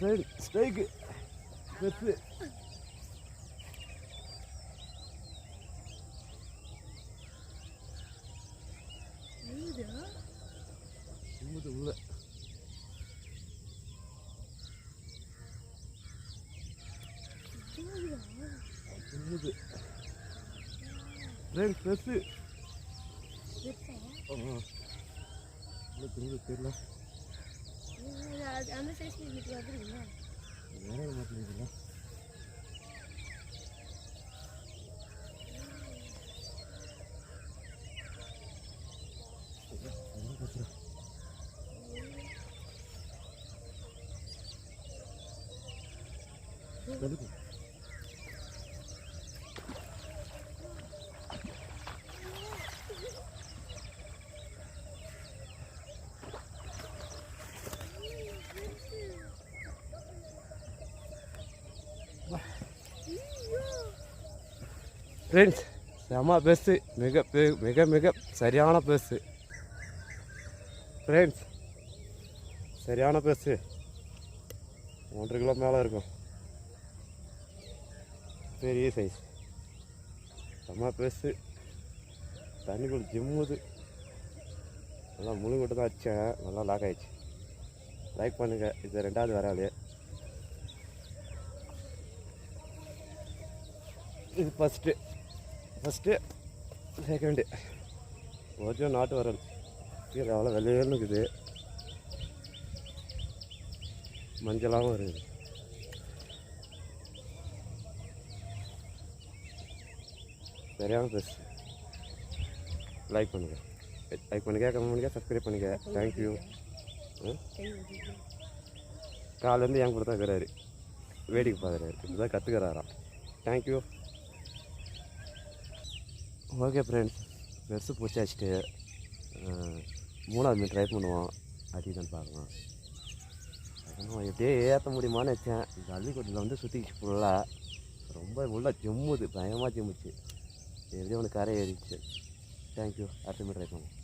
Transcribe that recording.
Strike பெருசு. உள்ள பெருசு தெரியல அந்த சைஸ் வந்துருக்குங்களா வேற மாட்டேங்குதுல்ல. ஃப்ரெண்ட்ஸ் செம பெஸ்ட்டு, மிக மிக சரியான பெஸ்ட்டு ஃப்ரெண்ட்ஸ், சரியான பெஸ்ட்டு. 1.5 கிலோ மேலே இருக்கும், பெரிய சைஸ், செம்ம பெஸ்ட்டு. தண்ணிக்குள்ள ஜிம்முது, நல்லா முழுங்கிட்டு தான் வச்சேன், நல்லா லாக் ஆகிடுச்சு. லைக் பண்ணுங்கள். இது 2வது வராது, இது ஃபஸ்ட்டு 2ண்டு. கொஞ்சம் நாட்டு வரல் கீழே அவ்வளோ வெள்ளையன்னு இருக்குது, மஞ்சளாகவும் இருக்குது. சரியான பெஸ்ட். லைக் பண்ணுங்கள், கமெண்ட் பண்ணுங்கள், சப்ஸ்கிரைப் பண்ணுங்கள். தேங்க்யூ. காலேருந்து என் கூட தான் இருக்கிறாரு, வேடிக்கை பார்க்குறாரு, இப்படிதான் கற்றுக்கிறாராம். தேங்க்யூ. ஓகே ஃப்ரெண்ட்ஸ், பெருசு பூச்சி வச்சுட்டு 3வது மீன் ட்ரை பண்ணுவோம், அடிதான் பார்க்கலாம். அதுவும் எப்படியே ஏற்ற முடியுமான்னு வச்சேன். ஜல்லிக்கொட்டில் வந்து சுற்றிக்கிச்சு ஃபுல்லாக, ரொம்ப உள்ள ஜம்முது, பயமாக ஜம்முச்சு. எப்படியும் ஒன்று கரை ஏறிச்சு. தேங்க்யூ. அடுத்த மீன் ட்ரை பண்ணுவோம்.